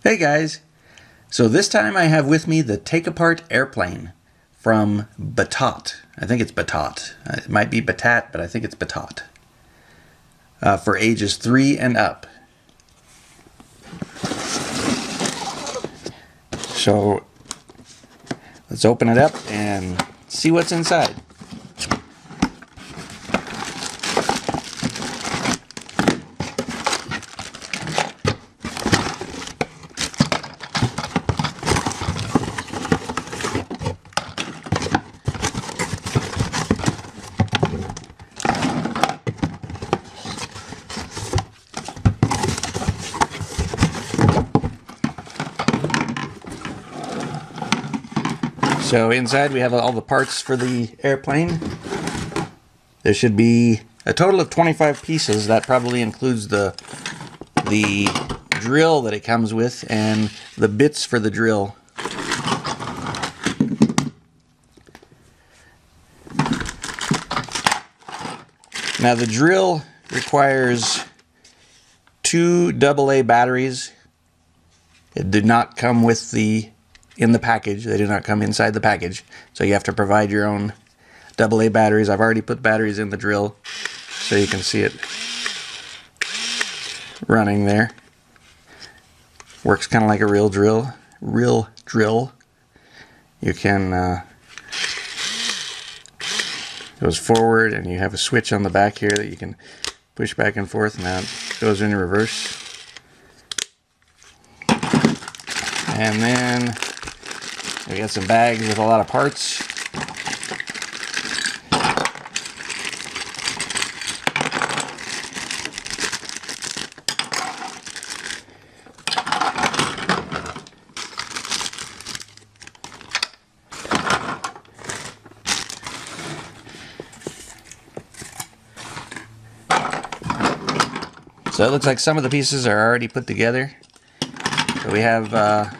Hey guys! So this time I have with me the Take Apart Airplane from Battat. I think it's Battat. It might be Battat, but I think it's Battat. For ages 3 and up. So let's open it up and see what's inside. So inside we have all the parts for the airplane. There should be a total of 25 pieces. That probably includes the drill that it comes with and the bits for the drill. Now the drill requires 2 AA batteries. It did not come with in the package. They do not come inside the package, so you have to provide your own AA batteries. I've already put batteries in the drill so you can see it running there. Works kind of like a real drill. You can goes forward, and you have a switch on the back here that you can push back and forth. Now it goes in reverse. And then we got some bags with a lot of parts. So it looks like some of the pieces are already put together. So we have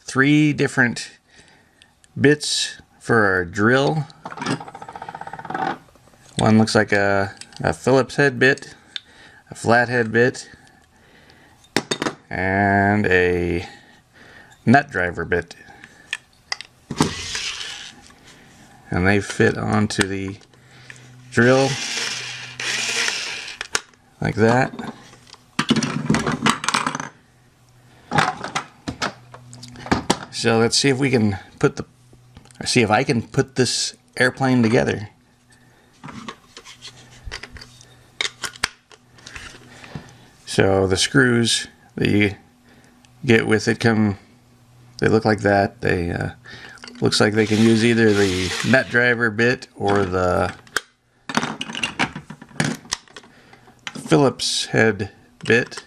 3 different bits for our drill. One looks like a Phillips head bit, a flathead bit, and a nut driver bit. And they fit onto the drill like that. So let's see if we can see if I can put this airplane together. So the screws that you get with it they look like that. They looks like they can use either the nut driver bit or the Phillips head bit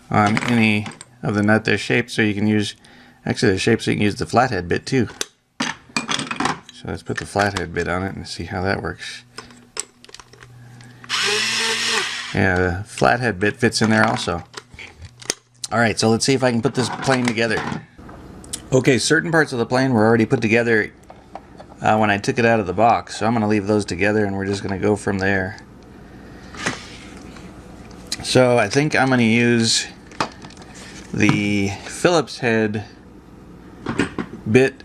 on any of the nut. They're shaped so you can use, actually they're shaped so you can use the flathead bit too. So let's put the flathead bit on it and see how that works. Yeah, the flathead bit fits in there also. Alright, so let's see if I can put this plane together. Okay, certain parts of the plane were already put together when I took it out of the box, so I'm going to leave those together and we're just going to go from there. So I think I'm going to use the Phillips head bit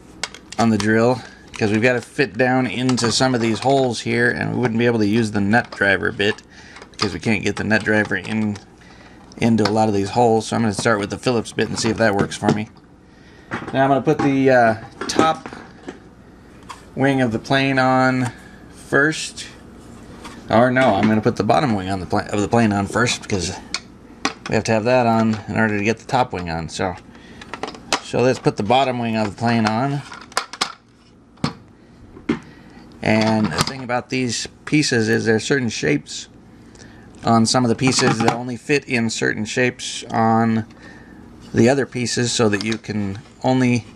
on the drill because we've got to fit down into some of these holes here, and we wouldn't be able to use the nut driver bit because we can't get the nut driver into a lot of these holes. So I'm going to start with the Phillips bit and see if that works for me. Now I'm going to put the top wing of the plane on first. Or no, I'm going to put the bottom wing on the plane on first because we have to have that on in order to get the top wing on. So let's put the bottom wing of the plane on. And the thing about these pieces is there are certain shapes on some of the pieces that only fit in certain shapes on the other pieces, so that you can only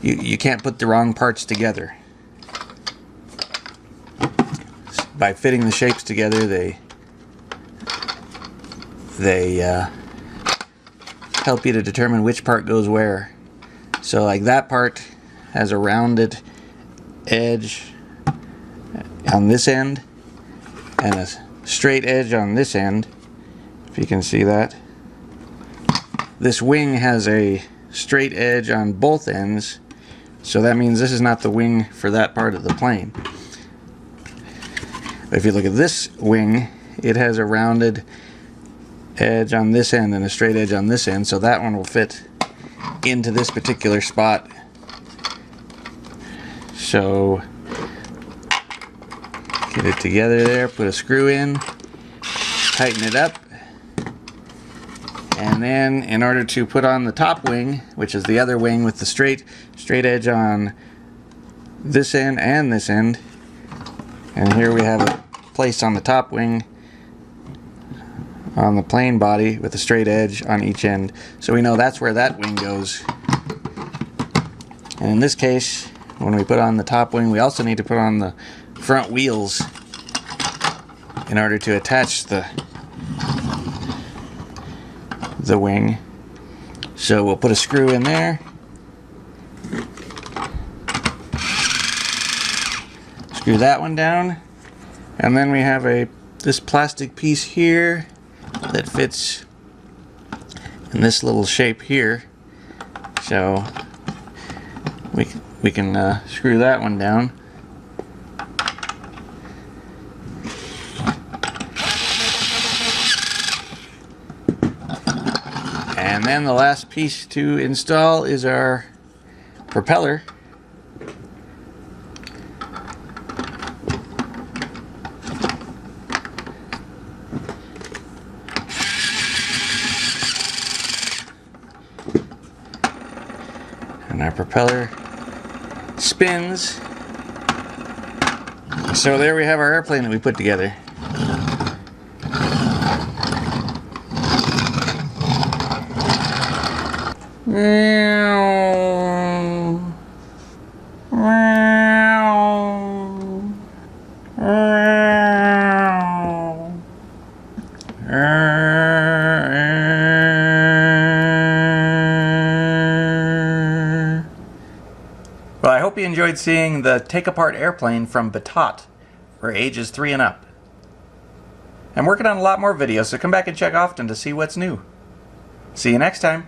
you can't put the wrong parts together. By fitting the shapes together, they help you to determine which part goes where. So like that part has a rounded edge on this end and a straight edge on this end, if you can see that. this wing has a straight edge on both ends, so that means this is not the wing for that part of the plane. If you look at this wing, it has a rounded edge on this end and a straight edge on this end, so that one will fit into this particular spot. So get it together there, put a screw in, tighten it up, and then in order to put on the top wing, which is the other wing with the straight edge on this end and this end, and here we have a place on the top wing on the plane body with a straight edge on each end, so we know that's where that wing goes. And in this case, when we put on the top wing, we also need to put on the front wheels in order to attach the wing. So we'll put a screw in there, screw that one down, and then we have this plastic piece here that fits in this little shape here. So we can screw that one down. And then the last piece to install is our propeller. And our propeller spins. So there we have our airplane that we put together. Well, I hope you enjoyed seeing the take-apart airplane from Battat for ages 3 and up. I'm working on a lot more videos, so come back and check often to see what's new. See you next time.